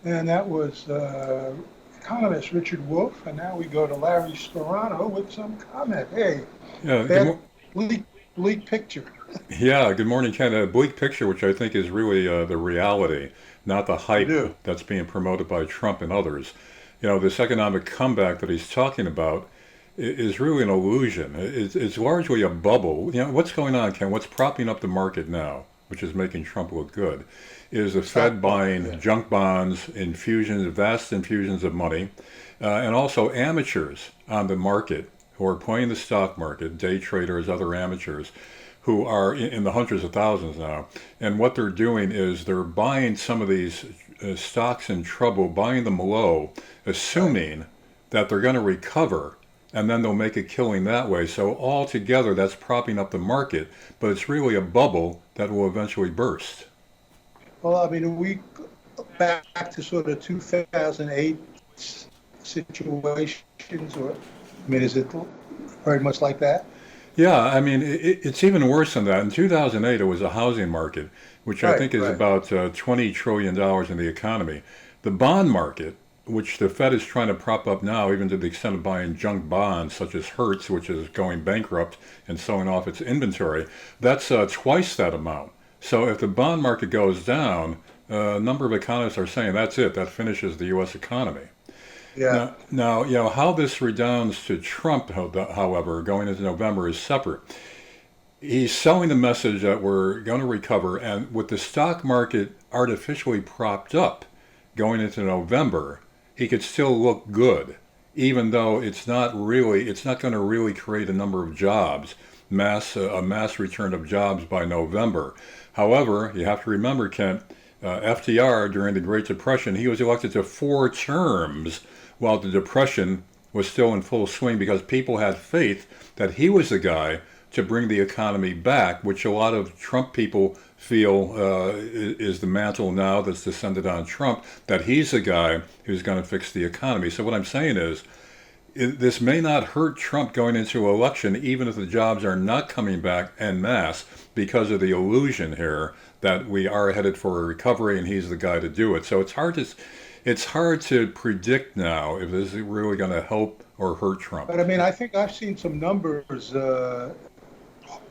And that was economist Richard Wolff. And now we go to Larry Sparano with some comment. Hey, Yeah, bad, bleak, bleak picture. yeah, good morning, Ken. A bleak picture, which I think is really the reality, not the I hype do. that's being promoted by Trump and others. This economic comeback that he's talking about is really an illusion. It's largely a bubble. What's going on, Ken? What's propping up the market now, which is making Trump look good, is the Fed Stock market, yeah. buying junk bonds, infusions, vast infusions of money, and also amateurs on the market who are playing the stock market, day traders, other amateurs, who are in the hundreds of thousands now. And what they're doing is they're buying some of these stocks in trouble, buying them low, Right. assuming that they're going to recover and then they'll make a killing that way. So altogether, that's propping up the market, but it's really a bubble that will eventually burst. Well, I mean, we back to sort of 2008 situations, or I mean, is it very much like that? Yeah, I mean, it's even worse than that. In 2008, it was a housing market, which I Right, think is right. about $20 trillion dollars in the economy. The bond market, which the Fed is trying to prop up now, even to the extent of buying junk bonds, such as Hertz, which is going bankrupt and selling off its inventory, that's twice that amount. So if the bond market goes down, a number of economists are saying that's it, that finishes the U.S. economy. Yeah. Now, how this redounds to Trump, however, going into November is separate. He's selling the message that we're going to recover, and with the stock market artificially propped up going into November, he could still look good, even though it's not going to really create a number of jobs, a mass return of jobs by November. However, you have to remember, Kent, FDR during the Great Depression, he was elected to 4 terms while the Depression was still in full swing because people had faith that he was the guy to bring the economy back, which a lot of Trump people feel is the mantle now that's descended on Trump, that he's the guy who's going to fix the economy. So what I'm saying is, this may not hurt Trump going into election, even if the jobs are not coming back en masse, because of the illusion here that we are headed for a recovery and he's the guy to do it. So it's hard to predict now if this is really going to help or hurt Trump. But I mean, I think I've seen some numbers,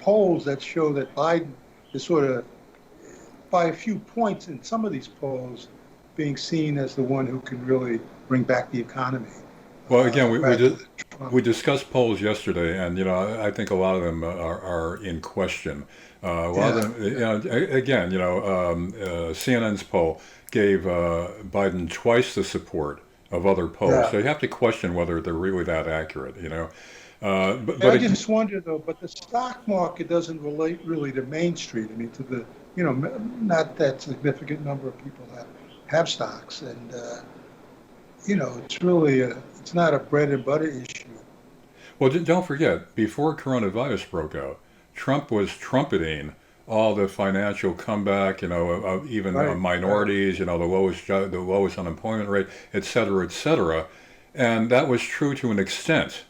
polls that show that Biden is sort of by a few points in some of these polls being seen as the one who can really bring back the economy, Well, again, rather than Trump. we discussed polls yesterday, and I think a lot of them are in question. A lot of Yeah, them, yeah, again, CNN's poll gave Biden twice the support of other polls, yeah. so you have to question whether they're really that accurate. Yeah, But I just wonder though, but the stock market doesn't relate really to Main Street. I mean, to the, not that significant number of people have stocks, and it's really it's not a bread and butter issue. well, don't forget, before coronavirus broke out, Trump was trumpeting all the financial comeback, even Right, right. minorities, the lowest unemployment rate, et cetera, et cetera. And that was true to an extent.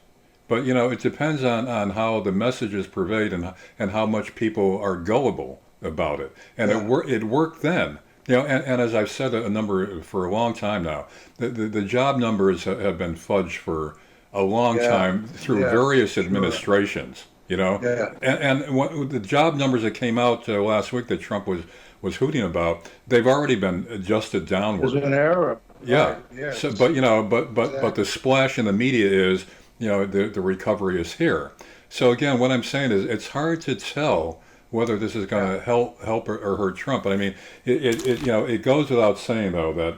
But it depends on how the message is purveyed and how much people are gullible about it. And Yeah, it worked then. And as I've said a number for a long time now, the job numbers have been fudged for a long yeah, time through yeah. various Sure. administrations. Yeah, And what the job numbers that came out last week that Trump was hooting about, they've already been adjusted there's downward. an error. Yeah. Right. Yeah. So, but the Exactly. splash in the media is, the recovery is here. So again, what I'm saying is, it's hard to tell whether this is Yeah. going to help or hurt Trump. But I mean, it goes without saying though that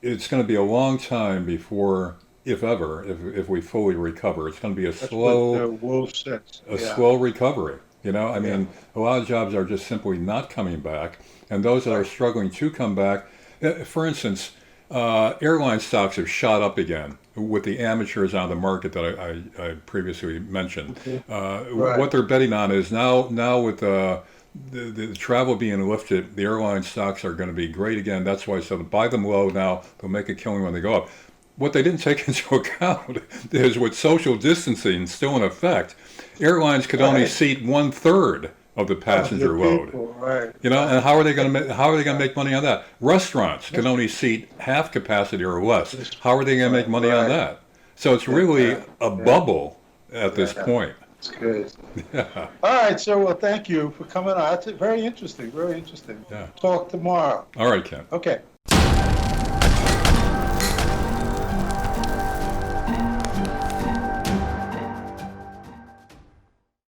it's going to be a long time before, if ever, if we fully recover, it's going to be That's what Wolf says. a Yeah. slow recovery. I Yeah. mean, a lot of jobs are just simply not coming back, and those that are Right. struggling to come back, for instance, airline stocks have shot up again with the amateurs on the market that I previously mentioned. Mhm. What Right. they're betting on is now with the travel being lifted, the airline stocks are going to be great again. That's why I said buy them low now. They'll make a killing when they go up. What they didn't take into account is with social distancing still in effect, airlines could only Right. seat 1/3 of the Of passenger the load. people, right. You know, and how are they going to make money on that? Restaurants can only seat half capacity or less. How are they going to make money on Right. that? So it's really Yeah. a bubble at this Yeah. point. It's good. Yeah. All right, so well, thank you for coming on. It's very interesting, very interesting. Yeah. Talk tomorrow. All right, Ken. Okay.